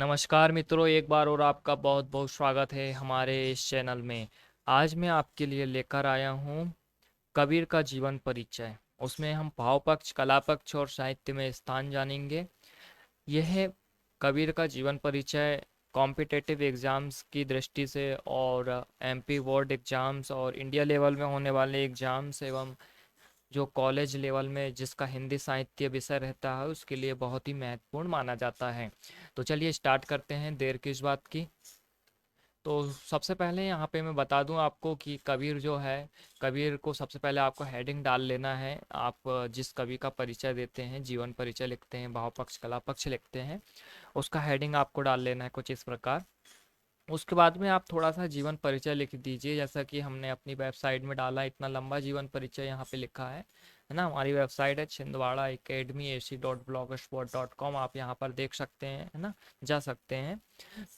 नमस्कार मित्रों, एक बार और आपका बहुत बहुत स्वागत है हमारे इस चैनल में। आज मैं आपके लिए लेकर आया हूँ कबीर का जीवन परिचय। उसमें हम भाव पक्ष, कला पक्ष और साहित्य में स्थान जानेंगे। यह कबीर का जीवन परिचय कॉम्पिटिटिव एग्ज़ाम्स की दृष्टि से और एमपी बोर्ड एग्ज़ाम्स और इंडिया लेवल में होने वाले एग्ज़ाम्स एवं जो कॉलेज लेवल में जिसका हिंदी साहित्य विषय रहता है उसके लिए बहुत ही महत्वपूर्ण माना जाता है। तो चलिए स्टार्ट करते हैं देर किस बात की। तो सबसे पहले यहाँ पे मैं बता दूँ आपको कि कबीर जो है, कबीर को सबसे पहले आपको हेडिंग डाल लेना है। आप जिस कवि का परिचय देते हैं, जीवन परिचय लिखते हैं, भाव पक्ष कला पक्ष लिखते हैं, उसका हेडिंग आपको डाल लेना है कुछ इस प्रकार। उसके बाद में आप थोड़ा सा जीवन परिचय लिख दीजिए, जैसा कि हमने अपनी वेबसाइट में डाला। इतना लंबा जीवन परिचय यहाँ पे लिखा है ना। हमारी वेबसाइट है छिंदवाड़ा एकेडमी ac.blogspot.com, आप यहाँ पर देख सकते हैं, है ना, जा सकते हैं।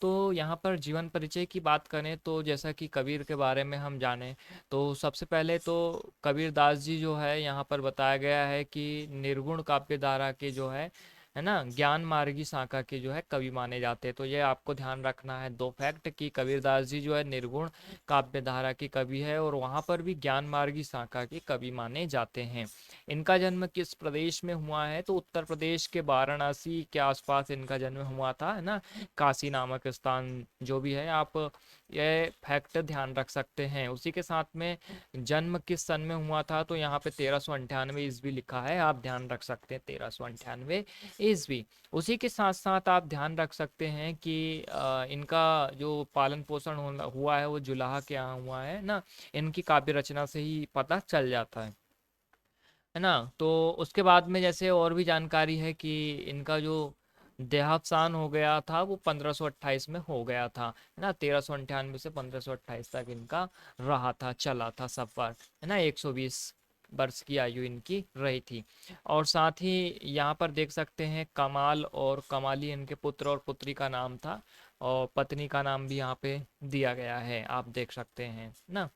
तो यहाँ पर जीवन परिचय की बात करें तो जैसा कि कबीर के बारे में हम जाने तो सबसे पहले तो कबीर दास जी जो है यहाँ पर बताया गया है कि निर्गुण काव्य धारा के जो है ना, ज्ञान मार्गी शाखा के जो है कवि माने जाते हैं। तो ये आपको ध्यान रखना है दो फैक्ट कि कबीरदास जी जो है निर्गुण काव्य धारा के कवि है और वहाँ पर भी ज्ञान मार्गी शाखा के कवि माने जाते हैं। इनका जन्म किस प्रदेश में हुआ है तो उत्तर प्रदेश के वाराणसी के आसपास इनका जन्म हुआ था, है ना। काशी नामक स्थान जो भी है, आप ये फैक्ट ध्यान रख सकते हैं। उसी के साथ में जन्म किस सन में हुआ था तो यहाँ पे 1398 ईस्वी लिखा है, आप ध्यान रख सकते हैं 1398 ईस्वी। उसी के साथ साथ आप ध्यान रख सकते हैं कि इनका जो पालन पोषण हुआ है वो जुलाहा के यहाँ हुआ है ना। इनकी काव्य रचना से ही पता चल जाता है ना। तो उसके बाद में जैसे और भी जानकारी है कि इनका जो देहावसान हो गया था वो 1528 में हो गया था, है ना। 1398 से 1528 तक इनका रहा था, चला था सफर, है ना। 120 वर्ष की आयु इनकी रही थी। और साथ ही यहाँ पर देख सकते हैं कमाल और कमाली इनके पुत्र और पुत्री का नाम था, और पत्नी का नाम भी यहाँ पे दिया गया है, आप देख सकते हैं ना।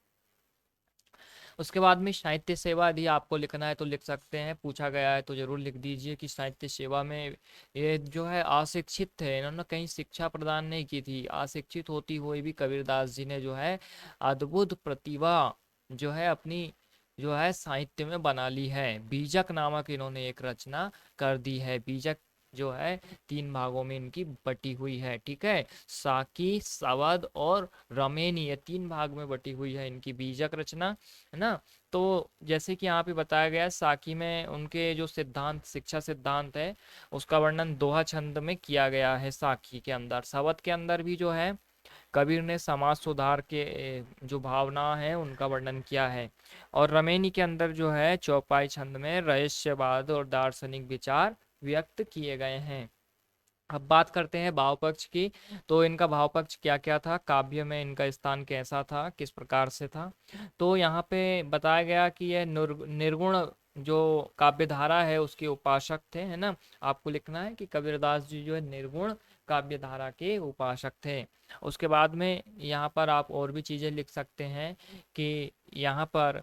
उसके बाद में साहित्य सेवा यदि आपको लिखना है तो लिख सकते हैं, पूछा गया है तो जरूर लिख दीजिए कि साहित्य सेवा में ये जो है अशिक्षित थे, इन्होंने कहीं शिक्षा प्रदान नहीं की थी। अशिक्षित होती हुई भी कबीरदास जी ने जो है अद्भुत प्रतिभा जो है अपनी जो है साहित्य में बना ली है। बीजक नामक इन्होंने एक रचना कर दी है। बीजक जो है तीन भागों में इनकी बटी हुई है, ठीक है। साकी, सवद और रमेनी, ये तीन भाग में बटी हुई है इनकी बीजक रचना, है ना। तो जैसे कि यहाँ पे बताया गया है, साकी में उनके जो सिद्धांत, शिक्षा सिद्धांत है, उसका वर्णन दोहा छंद में किया गया है। साकी के अंदर, सवद के अंदर भी जो है कबीर ने समाज सुधार के जो भावना है उनका वर्णन किया है। और रमेनी के अंदर जो है चौपाई छंद में रहस्यवाद और दार्शनिक विचार व्यक्त किए गए हैं। अब बात करते हैं भाव पक्ष की। तो इनका भाव पक्ष क्या क्या था, काव्य में इनका स्थान कैसा था, किस प्रकार से था। तो यहाँ पे बताया गया कि यह निर्गुण जो काव्य धारा है उसके उपासक थे, है ना। आपको लिखना है कि कबीरदास जी जो है निर्गुण काव्य धारा के उपासक थे। उसके बाद में यहाँ पर आप और भी चीज़ें लिख सकते हैं कि यहाँ पर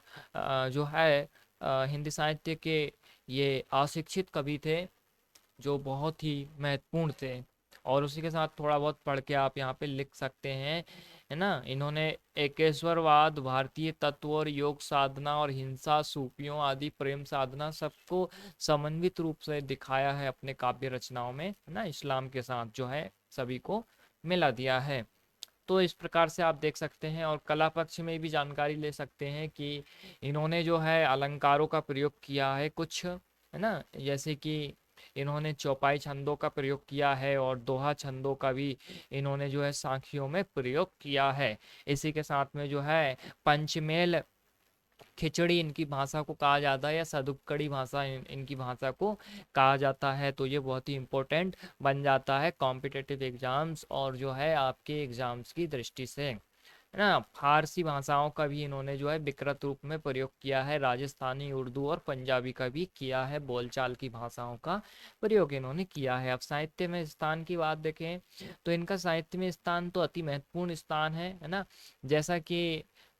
जो है हिंदी साहित्य के ये अशिक्षित कवि थे जो बहुत ही महत्वपूर्ण थे। और उसी के साथ थोड़ा बहुत पढ़ के आप यहाँ पे लिख सकते हैं, है ना। इन्होंने एकेश्वरवाद, भारतीय तत्व और योग साधना और हिंसा, सूफियों आदि प्रेम साधना सबको समन्वित रूप से दिखाया है अपने काव्य रचनाओं में, है ना। इस्लाम के साथ जो है सभी को मिला दिया है। तो इस प्रकार से आप देख सकते हैं। और कला पक्ष में भी जानकारी ले सकते हैं कि इन्होंने जो है अलंकारों का प्रयोग किया है कुछ, है ना। जैसे कि इन्होंने चौपाई छंदों का प्रयोग किया है और दोहा छंदों का भी इन्होंने जो है साखियों में प्रयोग किया है। इसी के साथ में जो है पंचमेल खिचड़ी इनकी भाषा को कहा जाता है, या सदुक्कड़ी भाषा इनकी भाषा को कहा जाता है। तो ये बहुत ही इम्पोर्टेंट बन जाता है कॉम्पिटिटिव एग्जाम्स और जो है आपके एग्जाम्स की दृष्टि से, है ना। फारसी भाषाओं का भी इन्होंने जो है विकृत रूप में प्रयोग किया है, राजस्थानी, उर्दू और पंजाबी का भी किया है, बोलचाल की भाषाओं का प्रयोग इन्होंने किया है। अब साहित्य में स्थान की बात देखें तो इनका साहित्य में स्थान तो अति महत्वपूर्ण स्थान है ना। जैसा कि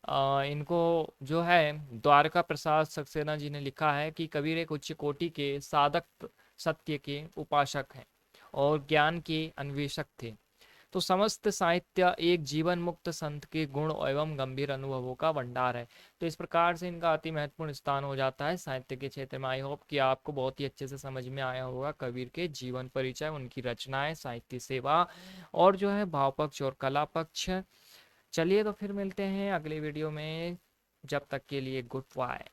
इनको जो है द्वारका प्रसाद सक्सेना जी ने लिखा है कि कबीर एक उच्च कोटि के साधक, सत्य के उपासक हैं। और ज्ञान के अन्वेषक थे। तो समस्त साहित्य एक जीवन मुक्त संत के गुण एवं गंभीर अनुभवों का भंडार है। तो इस प्रकार से इनका अति महत्वपूर्ण स्थान हो जाता है साहित्य के क्षेत्र में। आई होप कि आपको बहुत ही अच्छे से समझ में आया होगा कबीर के जीवन परिचय, उनकी रचनाएं, साहित्य सेवा और जो है भाव पक्ष और कला पक्ष। चलिए तो फिर मिलते हैं अगले वीडियो में, जब तक के लिए गुड बाय।